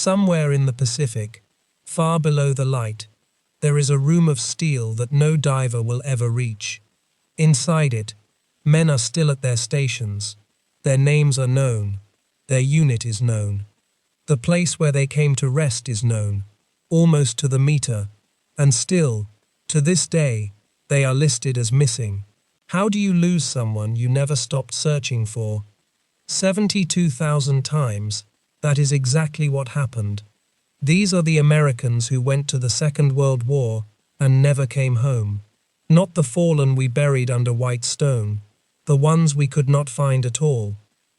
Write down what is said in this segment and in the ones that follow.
Somewhere in the Pacific, far below the light, there is a room of steel that no diver will ever reach. Inside it, men are still at their stations. Their names are known. Their unit is known. The place where they came to rest is known, almost to the meter, and still, to this day, they are listed as missing. How do you lose someone you never stopped searching for? 72,000 times, that is exactly what happened. These are the Americans who went to the Second World War and never came home. Not the fallen we buried under white stone, the ones we could not find at all.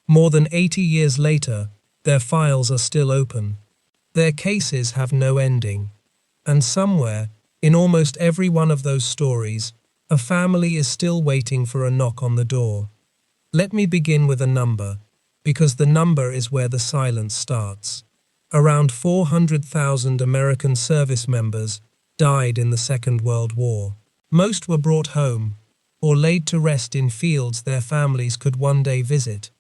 More than 80 years later, their files are still open. Their cases have no ending. And somewhere, in almost every one of those stories, a family is still waiting for a knock on the door. Let me begin with a number, because the number is where the silence starts. Around 400,000 American service members died in the Second World War. Most were brought home, or laid to rest in fields their families could one day visit.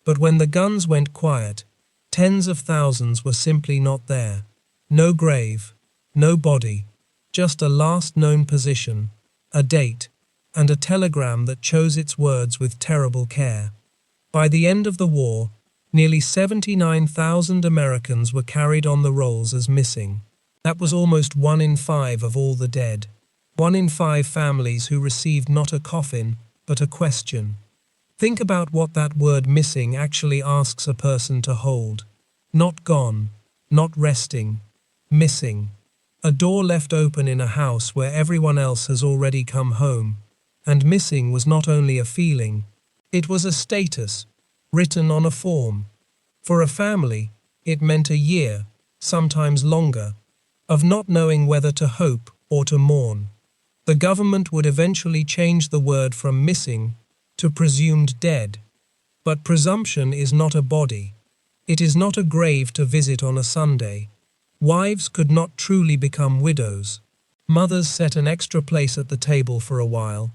But when the guns went quiet, tens of thousands were simply not there. No grave, no body, just a last known position, a date, and a telegram that chose its words with terrible care. By the end of the war, nearly 79,000 Americans were carried on the rolls as missing. That was almost 1 in 5 of all the dead. 1 in 5 families who received not a coffin, but a question. Think about what that word missing actually asks a person to hold. Not gone, not resting, missing. A door left open in a house where everyone else has already come home. And missing was not only a feeling, it was a status, written on a form. For a family, it meant a year, sometimes longer, of not knowing whether to hope or to mourn. The government would eventually change the word from missing to presumed dead. But presumption is not a body. It is not a grave to visit on a Sunday. Wives could not truly become widows. Mothers set an extra place at the table for a while,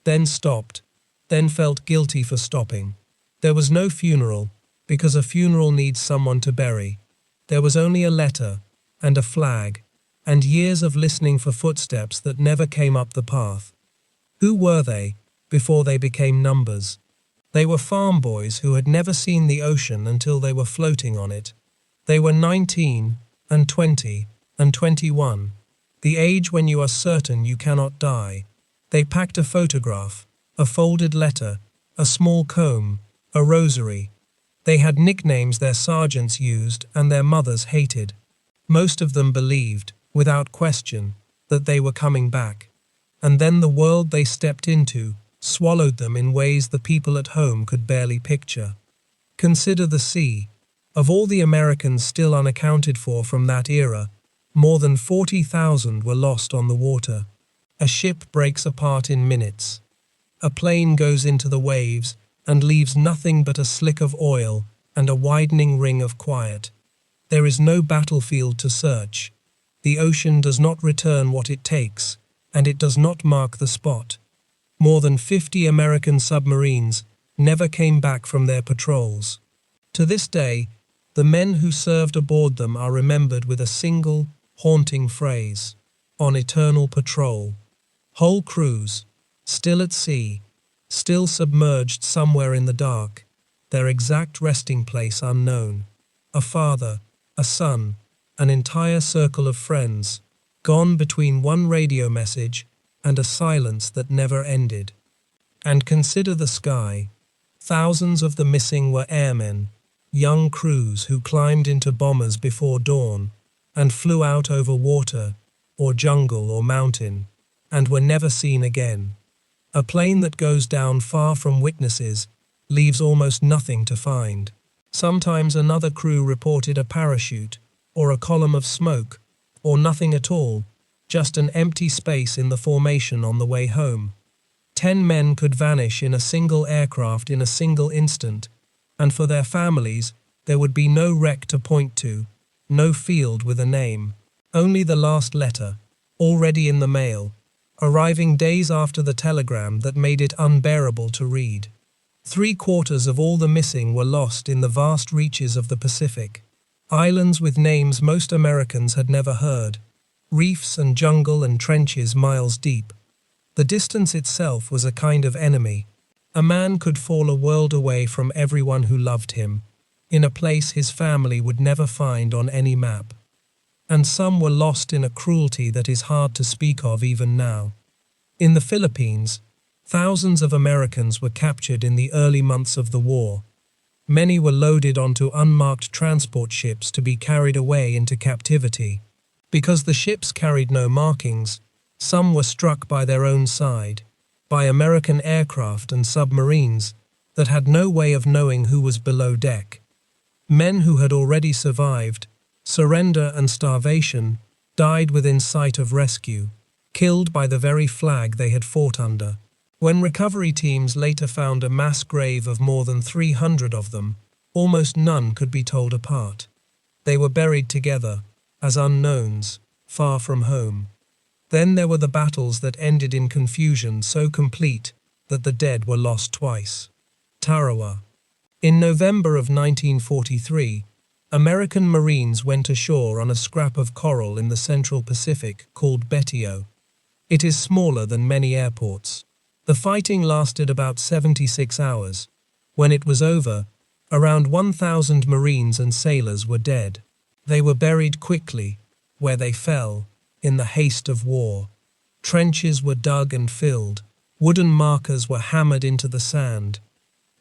then stopped, then felt guilty for stopping. There was no funeral, because a funeral needs someone to bury. There was only a letter, and a flag, and years of listening for footsteps that never came up the path. Who were they, before they became numbers? They were farm boys who had never seen the ocean until they were floating on it. They were 19, and 20, and 21, the age when you are certain you cannot die. They packed a photograph, a folded letter, a small comb, a rosary. They had nicknames their sergeants used and their mothers hated. Most of them believed, without question, that they were coming back. And then the world they stepped into swallowed them in ways the people at home could barely picture. Consider the sea. Of all the Americans still unaccounted for from that era, more than 40,000 were lost on the water. A ship breaks apart in minutes. A plane goes into the waves and leaves nothing but a slick of oil and a widening ring of quiet. There is no battlefield to search. The ocean does not return what it takes, and it does not mark the spot. More than 50 American submarines never came back from their patrols. To this day, the men who served aboard them are remembered with a single, haunting phrase: on eternal patrol. Whole crews, still at sea, still submerged somewhere in the dark, their exact resting place unknown. A father, a son, an entire circle of friends, gone between one radio message and a silence that never ended. And consider the sky. Thousands of the missing were airmen, young crews who climbed into bombers before dawn and flew out over water, or jungle or mountain, and were never seen again. A plane that goes down far from witnesses leaves almost nothing to find. Sometimes another crew reported a parachute, or a column of smoke, or nothing at all, just an empty space in the formation on the way home. 10 men could vanish in a single aircraft in a single instant, and for their families, there would be no wreck to point to, no field with a name, only the last letter, already in the mail, arriving days after the telegram that made it unbearable to read. 3/4 of all the missing were lost in the vast reaches of the Pacific. Islands with names most Americans had never heard. Reefs and jungle and trenches miles deep. The distance itself was a kind of enemy. A man could fall a world away from everyone who loved him, in a place his family would never find on any map. And some were lost in a cruelty that is hard to speak of even now. In the Philippines, thousands of Americans were captured in the early months of the war. Many were loaded onto unmarked transport ships to be carried away into captivity. Because the ships carried no markings, some were struck by their own side, by American aircraft and submarines that had no way of knowing who was below deck. Men who had already survived surrender and starvation died within sight of rescue, killed by the very flag they had fought under. When recovery teams later found a mass grave of more than 300 of them, almost none could be told apart. They were buried together, as unknowns, far from home. Then there were the battles that ended in confusion so complete that the dead were lost twice. Tarawa. In November of 1943, American Marines went ashore on a scrap of coral in the Central Pacific called Bataille. It is smaller than many airports. The fighting lasted about 76 hours. When it was over, around 1,000 Marines and sailors were dead. They were buried quickly, where they fell, in the haste of war. Trenches were dug and filled, wooden markers were hammered into the sand.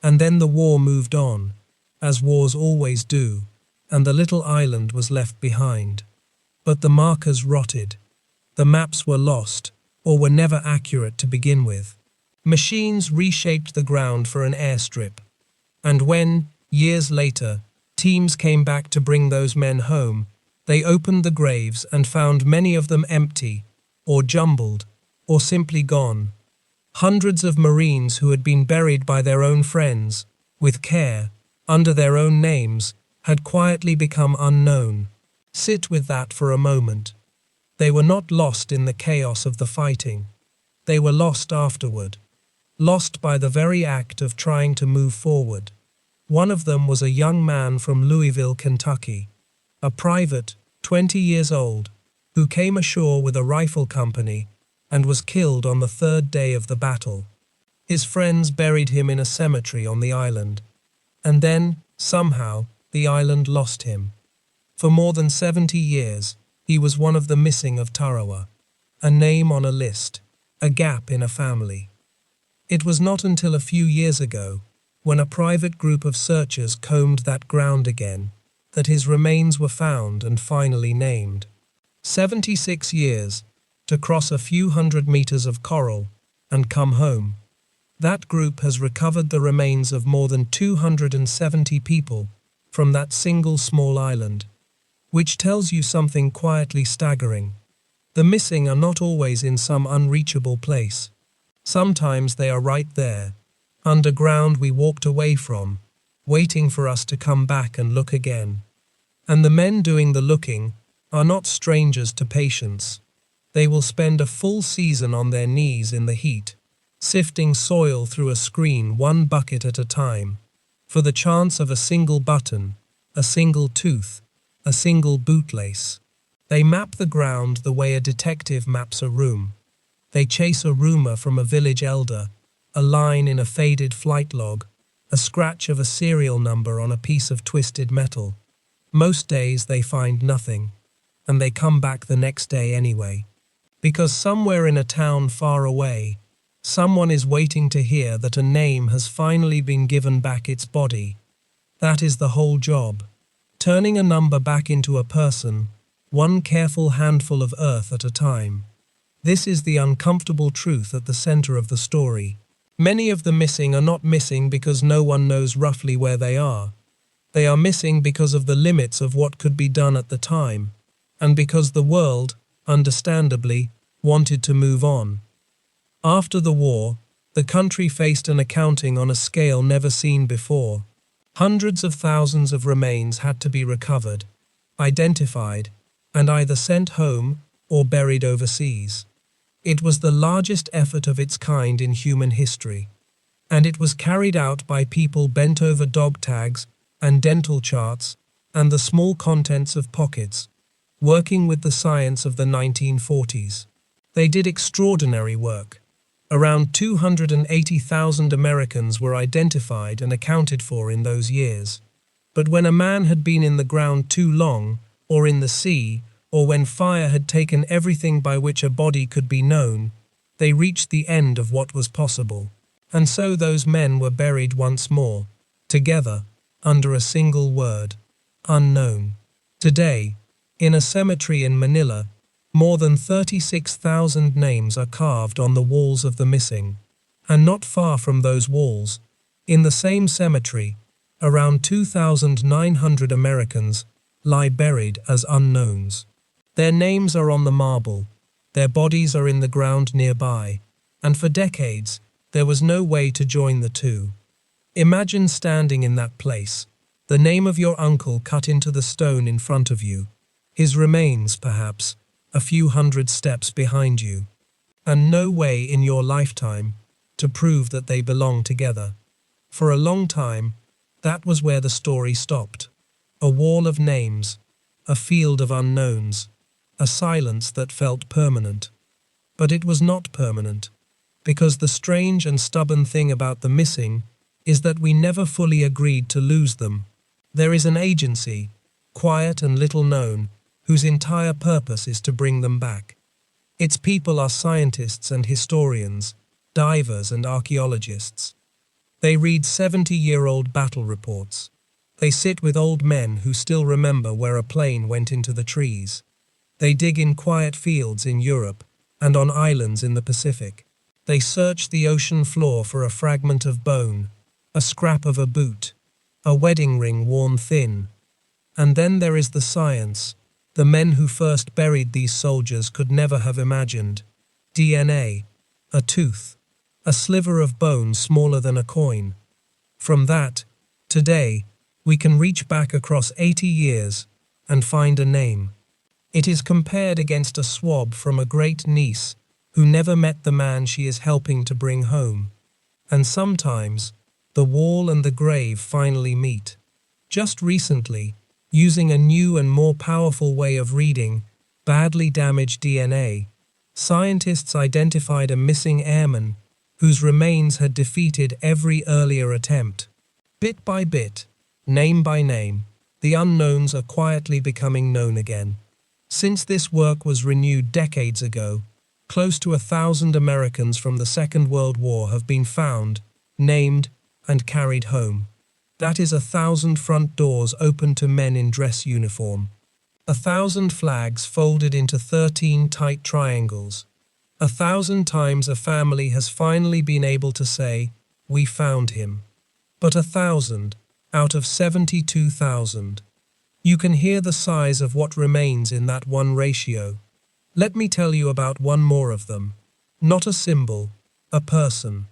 And then the war moved on, as wars always do, and the little island was left behind. But the markers rotted. The maps were lost, or were never accurate to begin with. Machines reshaped the ground for an airstrip. And when, years later, teams came back to bring those men home, they opened the graves and found many of them empty, or jumbled, or simply gone. Hundreds of Marines who had been buried by their own friends, with care, under their own names, had quietly become unknown. Sit with that for a moment. They were not lost in the chaos of the fighting. They were lost afterward. Lost by the very act of trying to move forward. One of them was a young man from Louisville, Kentucky, a private, 20 years old, who came ashore with a rifle company and was killed on the third day of the battle. His friends buried him in a cemetery on the island, and then, somehow, the island lost him. For more than 70 years, he was one of the missing of Tarawa, a name on a list, a gap in a family. It was not until a few years ago, when a private group of searchers combed that ground again, that his remains were found and finally named. 76 years, to cross a few hundred meters of coral and come home. That group has recovered the remains of more than 270 people from that single small island, which tells you something quietly staggering. The missing are not always in some unreachable place. Sometimes they are right there, underground we walked away from, waiting for us to come back and look again. And the men doing the looking are not strangers to patience. They will spend a full season on their knees in the heat, sifting soil through a screen one bucket at a time, for the chance of a single button, a single tooth, a single bootlace. They map the ground the way a detective maps a room. They chase a rumor from a village elder, a line in a faded flight log, a scratch of a serial number on a piece of twisted metal. Most days they find nothing, and they come back the next day anyway. Because somewhere in a town far away, someone is waiting to hear that a name has finally been given back its body. That is the whole job. Turning a number back into a person, one careful handful of earth at a time. This is the uncomfortable truth at the center of the story. Many of the missing are not missing because no one knows roughly where they are. They are missing because of the limits of what could be done at the time, and because the world, understandably, wanted to move on. After the war, the country faced an accounting on a scale never seen before. Hundreds of thousands of remains had to be recovered, identified, and either sent home or buried overseas. It was the largest effort of its kind in human history, and it was carried out by people bent over dog tags and dental charts and the small contents of pockets, working with the science of the 1940s. They did extraordinary work. Around 280,000 Americans were identified and accounted for in those years. But when a man had been in the ground too long, or in the sea, or when fire had taken everything by which a body could be known, they reached the end of what was possible. And so those men were buried once more, together, under a single word, unknown. Today, in a cemetery in Manila, more than 36,000 names are carved on the walls of the missing. And not far from those walls, in the same cemetery, around 2,900 Americans lie buried as unknowns. Their names are on the marble, their bodies are in the ground nearby, and for decades there was no way to join the two. Imagine standing in that place, the name of your uncle cut into the stone in front of you, his remains, perhaps, a few hundred steps behind you, and no way in your lifetime to prove that they belong together. For a long time, that was where the story stopped. A wall of names, a field of unknowns, a silence that felt permanent. But it was not permanent, because the strange and stubborn thing about the missing is that we never fully agreed to lose them. There is an agency, quiet and little known, whose entire purpose is to bring them back. Its people are scientists and historians, divers and archaeologists. They read 70-year-old battle reports. They sit with old men who still remember where a plane went into the trees. They dig in quiet fields in Europe and on islands in the Pacific. They search the ocean floor for a fragment of bone, a scrap of a boot, a wedding ring worn thin. And then there is the science. The men who first buried these soldiers could never have imagined. DNA, a tooth, a sliver of bone smaller than a coin. From that, today, we can reach back across 80 years and find a name. It is compared against a swab from a great niece who never met the man she is helping to bring home. And sometimes, the wall and the grave finally meet. Just recently, using a new and more powerful way of reading badly damaged DNA, scientists identified a missing airman whose remains had defeated every earlier attempt. Bit by bit, name by name, the unknowns are quietly becoming known again. Since this work was renewed decades ago, close to 1,000 Americans from the Second World War have been found, named, and carried home. That is 1,000 front doors open to men in dress uniform. 1,000 flags folded into 13 tight triangles. 1,000 times a family has finally been able to say, "We found him." But 1,000 out of 72,000. You can hear the size of what remains in that one ratio. Let me tell you about one more of them. Not a symbol, a person.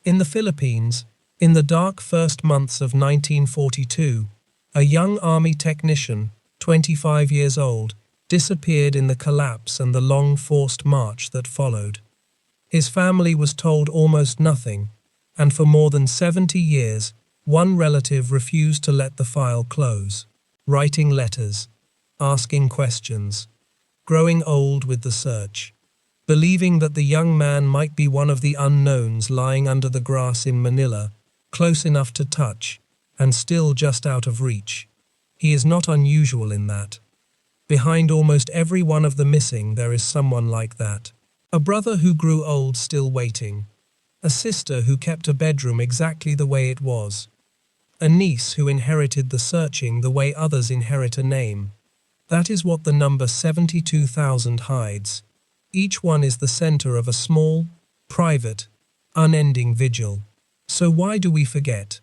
In the Philippines, in the dark first months of 1942, a young army technician, 25 years old, disappeared in the collapse and the long forced march that followed. His family was told almost nothing, and for more than 70 years, one relative refused to let the file close, writing letters, asking questions, growing old with the search, believing that the young man might be one of the unknowns lying under the grass in Manila, close enough to touch, and still just out of reach. He is not unusual in that. Behind almost every one of the missing there is someone like that. A brother who grew old still waiting. A sister who kept a bedroom exactly the way it was. A niece who inherited the searching the way others inherit a name. That is what the number 72,000 hides. Each one is the center of a small, private, unending vigil. So why do we forget?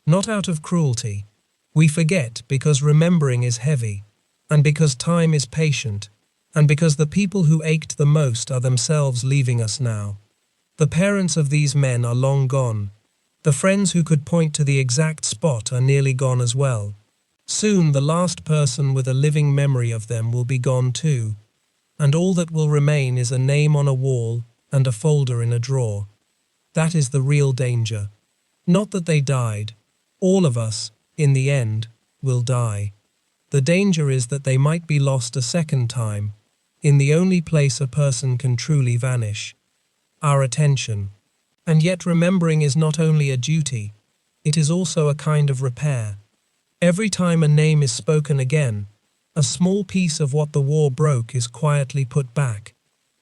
Not out of cruelty. We forget because remembering is heavy, and because time is patient, and because the people who ached the most are themselves leaving us now. The parents of these men are long gone. The friends who could point to the exact spot are nearly gone as well. Soon the last person with a living memory of them will be gone too, and all that will remain is a name on a wall and a folder in a drawer. That is the real danger. Not that they died. All of us, in the end, will die. The danger is that they might be lost a second time, in the only place a person can truly vanish, our attention. And yet remembering is not only a duty, it is also a kind of repair. Every time a name is spoken again, a small piece of what the war broke is quietly put back.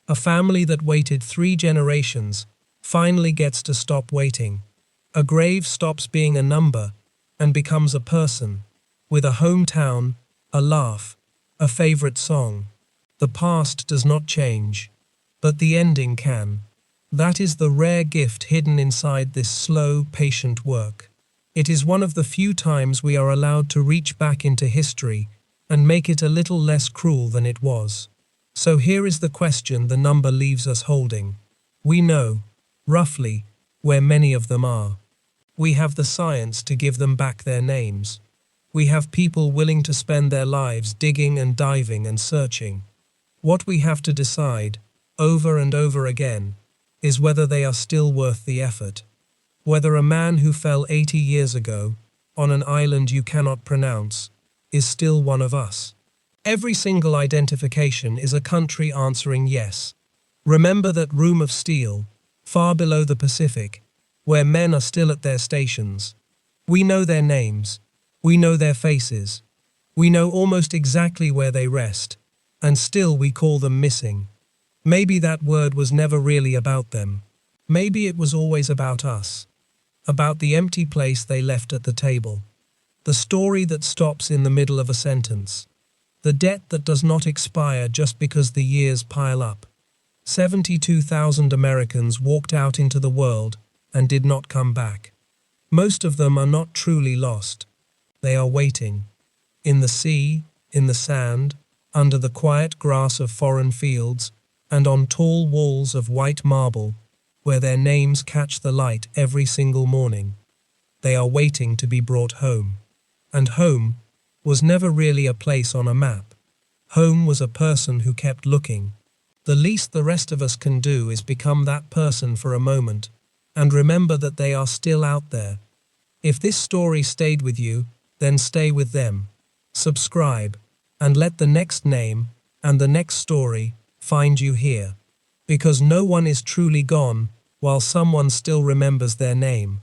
A family that waited 3 generations finally gets to stop waiting. A grave stops being a number and becomes a person, with a hometown, a laugh, a favorite song. The past does not change, but the ending can. That is the rare gift hidden inside this slow, patient work. It is one of the few times we are allowed to reach back into history and make it a little less cruel than it was. So here is the question the number leaves us holding. We know, roughly, where many of them are. We have the science to give them back their names. We have people willing to spend their lives digging and diving and searching. What we have to decide, over and over again, is whether they are still worth the effort. Whether a man who fell 80 years ago, on an island you cannot pronounce, is still one of us. Every single identification is a country answering yes. Remember that room of steel, far below the Pacific, where men are still at their stations. We know their names. We know their faces. We know almost exactly where they rest, and still we call them missing. Maybe that word was never really about them. Maybe it was always about us. About the empty place they left at the table. The story that stops in the middle of a sentence. The debt that does not expire just because the years pile up. 72,000 Americans walked out into the world and did not come back. Most of them are not truly lost. They are waiting. In the sea, in the sand, under the quiet grass of foreign fields, and on tall walls of white marble, where their names catch the light every single morning. They are waiting to be brought home. And home was never really a place on a map. Home was a person who kept looking. The least the rest of us can do is become that person for a moment, and remember that they are still out there. If this story stayed with you, then stay with them. Subscribe, and let the next name and the next story find you here. Because no one is truly gone while someone still remembers their name.